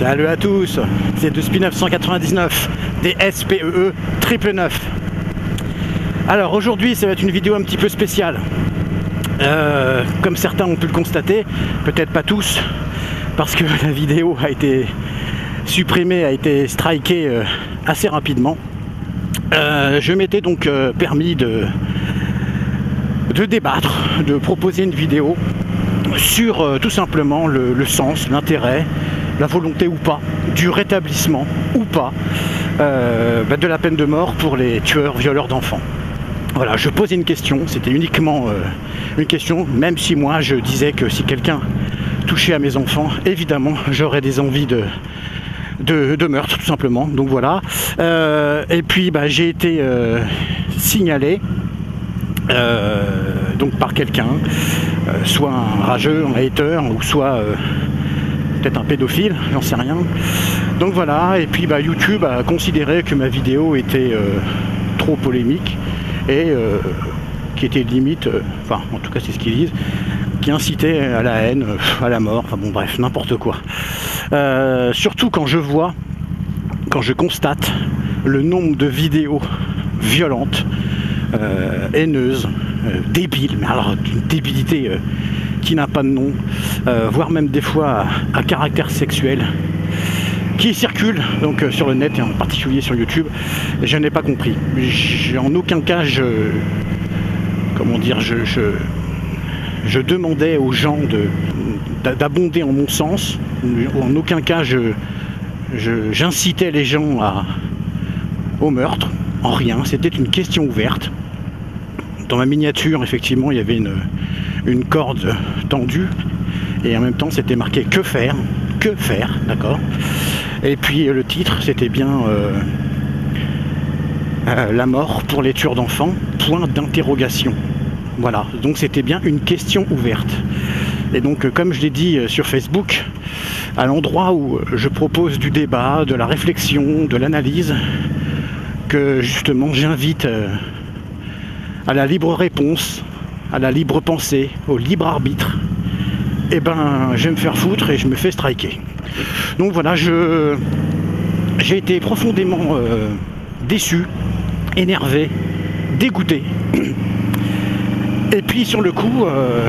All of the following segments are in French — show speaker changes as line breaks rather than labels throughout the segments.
Salut à tous, c'est de SPE 999, des SPEE 999. Alors aujourd'hui ça va être une vidéo un petit peu spéciale. Comme certains ont pu le constater, peut-être pas tous, parce que la vidéo a été supprimée, a été strikée assez rapidement. Je m'étais donc permis de débattre, de proposer une vidéo sur tout simplement le sens, l'intérêt, la volonté ou pas, du rétablissement ou pas de la peine de mort pour les tueurs, violeurs d'enfants. Voilà, je posais une question, c'était uniquement une question, même si moi je disais que si quelqu'un touchait à mes enfants, évidemment j'aurais des envies de meurtre tout simplement, donc voilà. Et puis j'ai été signalé donc par quelqu'un, soit un rageux, un hater, ou soit peut-être un pédophile, j'en sais rien. Donc voilà, et puis YouTube a considéré que ma vidéo était trop polémique et qui était limite, enfin en tout cas c'est ce qu'ils disent, qui incitait à la haine, à la mort, enfin bon bref, n'importe quoi. Surtout quand je constate le nombre de vidéos violentes, haineuses, débiles, mais alors d'une débilité qui n'a pas de nom, voire même des fois à caractère sexuel, qui circulent donc sur le net et en particulier sur YouTube. Je n'ai pas compris. En aucun cas je demandais aux gens d'abonder en mon sens. En aucun cas j'incitais les gens au meurtre. En rien. C'était une question ouverte. Dans ma miniature, effectivement, il y avait une corde tendue et en même temps c'était marqué que faire, d'accord. Et puis le titre c'était bien la mort pour les tueurs d'enfants, point d'interrogation. Voilà, donc c'était bien une question ouverte. Et donc comme je l'ai dit sur Facebook, à l'endroit où je propose du débat, de la réflexion, de l'analyse, que justement j'invite à la libre réponse, à la libre pensée, au libre arbitre, et je vais me faire foutre et je me fais striker. Donc voilà, j'ai été profondément déçu, énervé, dégoûté. Et puis sur le coup,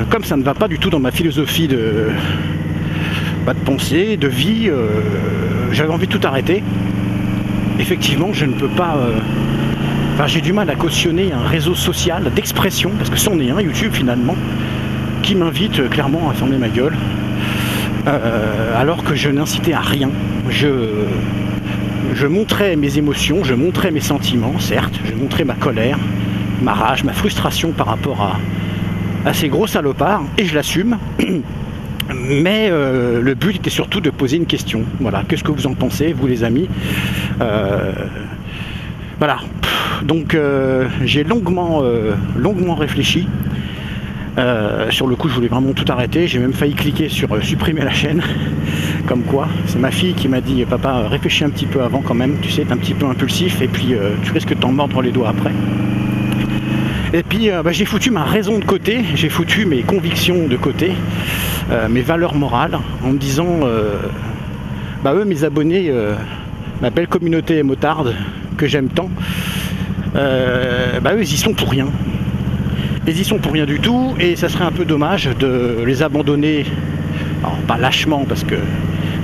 comme ça ne va pas du tout dans ma philosophie de pensée, de vie, j'avais envie de tout arrêter. Effectivement, je ne peux pas... j'ai du mal à cautionner un réseau social d'expression, parce que c'en est un, YouTube finalement, qui m'invite clairement à fermer ma gueule, alors que je n'incitais à rien. Je montrais mes émotions, je montrais mes sentiments, certes, je montrais ma colère, ma rage, ma frustration par rapport à ces gros salopards, et je l'assume. Mais le but était surtout de poser une question. Voilà, qu'est-ce que vous en pensez, vous les amis? Voilà. Donc j'ai longuement réfléchi. Sur le coup je voulais vraiment tout arrêter. J'ai même failli cliquer sur supprimer la chaîne. Comme quoi, c'est ma fille qui m'a dit papa réfléchis un petit peu avant quand même, tu sais, t'es un petit peu impulsif et puis tu risques de t'en mordre les doigts après. Et puis j'ai foutu ma raison de côté, j'ai foutu mes convictions de côté, mes valeurs morales, en me disant eux mes abonnés, ma belle communauté motarde que j'aime tant, eux ils y sont pour rien. Ils y sont pour rien du tout et ça serait un peu dommage de les abandonner, alors pas lâchement parce que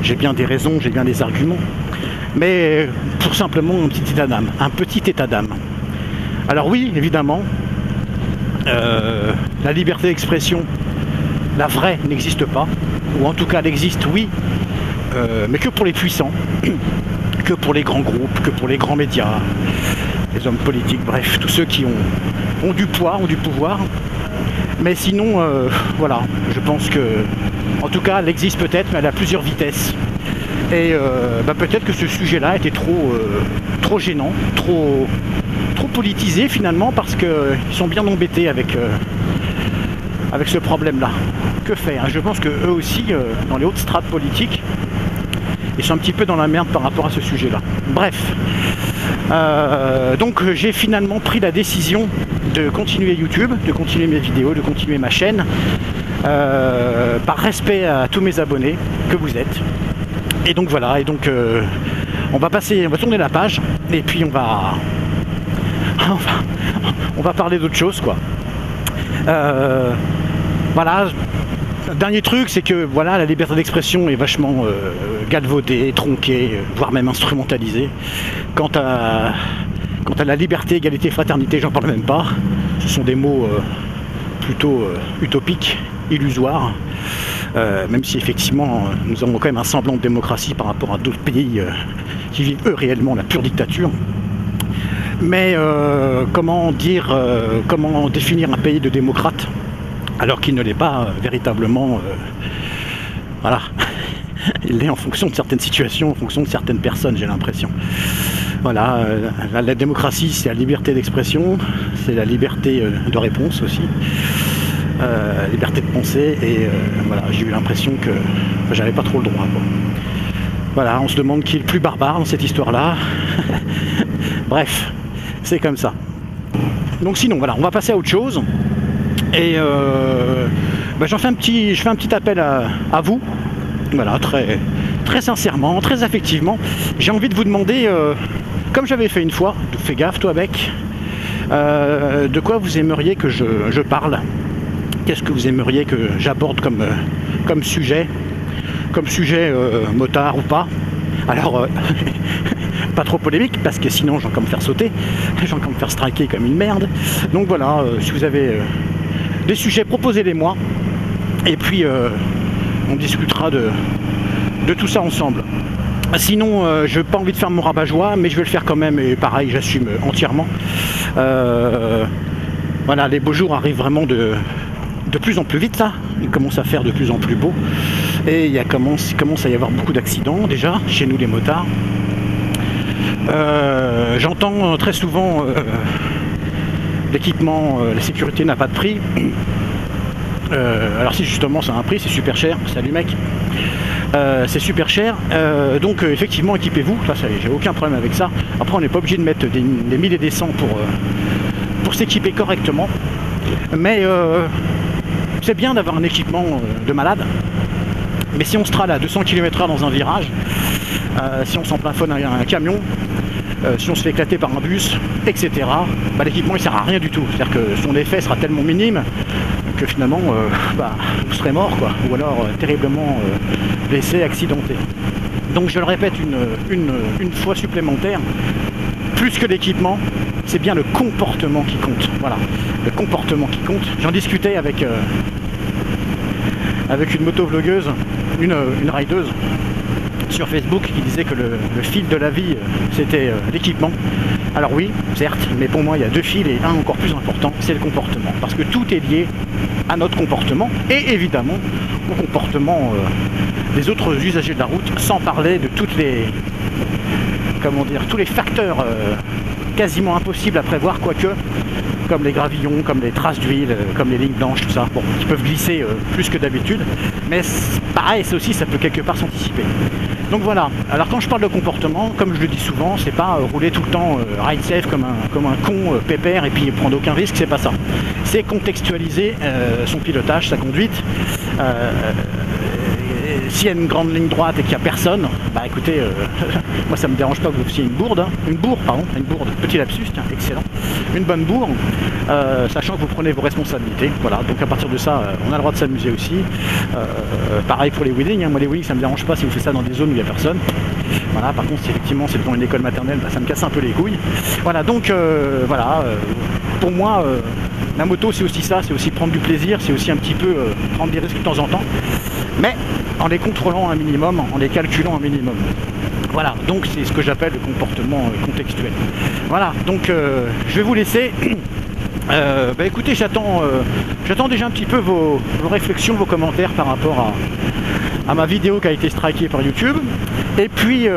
j'ai bien des raisons, j'ai bien des arguments, mais pour simplement un petit état d'âme. Alors oui, évidemment, la liberté d'expression, la vraie, n'existe pas, ou en tout cas elle existe, oui, mais que pour les puissants, que pour les grands groupes, que pour les grands médias, les hommes politiques, bref, tous ceux qui ont du poids, ont du pouvoir. Mais sinon, voilà, je pense que, en tout cas, elle existe peut-être, mais elle a plusieurs vitesses. Et peut-être que ce sujet-là était trop gênant, trop politisé finalement, parce qu'ils sont bien embêtés avec ce problème-là. Que faire? Je pense que eux aussi, dans les hautes strates politiques, ils sont un petit peu dans la merde par rapport à ce sujet-là. Bref. Donc j'ai finalement pris la décision de continuer YouTube, de continuer mes vidéos, de continuer ma chaîne, par respect à tous mes abonnés que vous êtes, Et donc voilà, et donc on va tourner la page, et puis on va parler d'autre chose, quoi. Voilà. Dernier truc, c'est que voilà, la liberté d'expression est vachement galvaudée, tronquée, voire même instrumentalisée. Quant à la liberté, égalité, fraternité, j'en parle même pas. Ce sont des mots plutôt utopiques, illusoires. Même si effectivement nous avons quand même un semblant de démocratie par rapport à d'autres pays qui vivent eux réellement la pure dictature. Mais comment définir un pays de démocrate alors qu'il ne l'est pas véritablement, voilà, il l'est en fonction de certaines situations, en fonction de certaines personnes, j'ai l'impression. Voilà, la démocratie, c'est la liberté d'expression, c'est la liberté de réponse aussi, la liberté de penser, et voilà, j'ai eu l'impression que j'avais pas trop le droit, quoi. Voilà, on se demande qui est le plus barbare dans cette histoire-là. Bref, c'est comme ça. Donc sinon, voilà, on va passer à autre chose. Et je fais un petit appel à vous, voilà, très sincèrement, très affectivement. J'ai envie de vous demander, comme j'avais fait une fois, fais gaffe toi mec, de quoi vous aimeriez que je parle, qu'est-ce que vous aimeriez que j'aborde comme sujet motard ou pas. Alors, pas trop polémique, parce que sinon j'en vais me faire sauter, j'en vais me faire striker comme une merde. Donc voilà, si vous avez des sujets, proposez-les-moi, et puis on discutera de tout ça ensemble. Sinon, je n'ai pas envie de faire mon rabat-joie, mais je vais le faire quand même, et pareil, j'assume entièrement. Voilà, les beaux jours arrivent vraiment de plus en plus vite, là. Ils commencent à faire de plus en plus beau, et il commence à y avoir beaucoup d'accidents, déjà, chez nous les motards. J'entends très souvent l'équipement, la sécurité n'a pas de prix. Alors si justement ça a un prix, c'est super cher. Salut mec. C'est super cher. Donc effectivement équipez-vous. Ça, j'ai aucun problème avec ça. Après on n'est pas obligé de mettre des milliers et des cents pour s'équiper correctement. Mais c'est bien d'avoir un équipement de malade. Mais si on se trale à 200 km/h dans un virage, si on s'en plafonne un camion, si on se fait éclater par un bus, etc., l'équipement il sert à rien du tout. C'est-à-dire que son effet sera tellement minime que finalement vous serez mort, quoi, ou alors terriblement blessé, accidenté. Donc je le répète une fois supplémentaire, plus que l'équipement, c'est bien le comportement qui compte. Voilà, le comportement qui compte. J'en discutais avec une motovlogueuse, une rideuse sur Facebook qui disait que le fil de la vie c'était l'équipement. Alors oui, certes, mais pour moi il y a deux fils et un encore plus important, c'est le comportement. Parce que tout est lié à notre comportement et évidemment au comportement des autres usagers de la route, sans parler de tous les facteurs quasiment impossibles à prévoir, quoique, comme les gravillons, comme les traces d'huile, comme les lignes blanches, tout ça, bon, qui peuvent glisser plus que d'habitude, mais pareil, ça aussi, ça peut quelque part s'anticiper. Donc voilà, alors quand je parle de comportement, comme je le dis souvent, c'est pas rouler tout le temps ride safe comme un con pépère et puis prendre aucun risque, c'est pas ça. C'est contextualiser son pilotage, sa conduite. S'il y a une grande ligne droite et qu'il n'y a personne, écoutez, moi ça me dérange pas que vous fassiez une bourde, petit lapsus, tiens, excellent, une bonne bourde, sachant que vous prenez vos responsabilités, voilà, donc à partir de ça, on a le droit de s'amuser aussi, pareil pour les wheelings, moi les wheelings ça me dérange pas si vous faites ça dans des zones où il n'y a personne, voilà, par contre si effectivement c'est devant une école maternelle, ça me casse un peu les couilles, voilà, donc pour moi, la moto c'est aussi ça, c'est aussi prendre du plaisir, c'est aussi un petit peu prendre des risques de temps en temps, mais en les contrôlant un minimum, en les calculant un minimum. Voilà, donc c'est ce que j'appelle le comportement contextuel. Voilà, donc je vais vous laisser. Écoutez, j'attends déjà un petit peu vos réflexions, vos commentaires par rapport à ma vidéo qui a été strikée par YouTube. Et puis,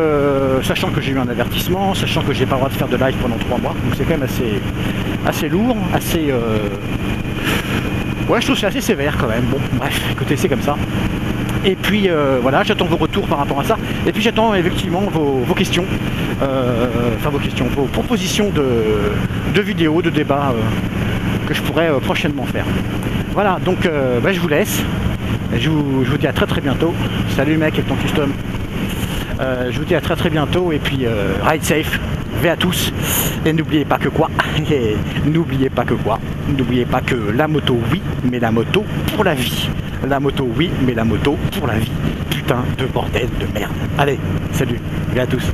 sachant que j'ai eu un avertissement, sachant que j'ai pas le droit de faire de live pendant 3 mois, donc c'est quand même assez lourd, assez... Ouais, je trouve que c'est assez sévère quand même. Bon, bref, écoutez, c'est comme ça. Et puis voilà, j'attends vos retours par rapport à ça. Et puis j'attends effectivement vos questions, vos propositions de vidéos, de débats que je pourrais prochainement faire. Voilà, donc je vous laisse. Je vous dis à très bientôt. Salut mec, avec ton custom. Je vous dis à très très bientôt et puis ride safe, V à tous. Et n'oubliez pas que quoi? Et n'oubliez pas que quoi? N'oubliez pas que la moto oui, mais la moto pour la vie. La moto oui, mais la moto pour la vie. Putain de bordel de merde. Allez, salut, V à tous.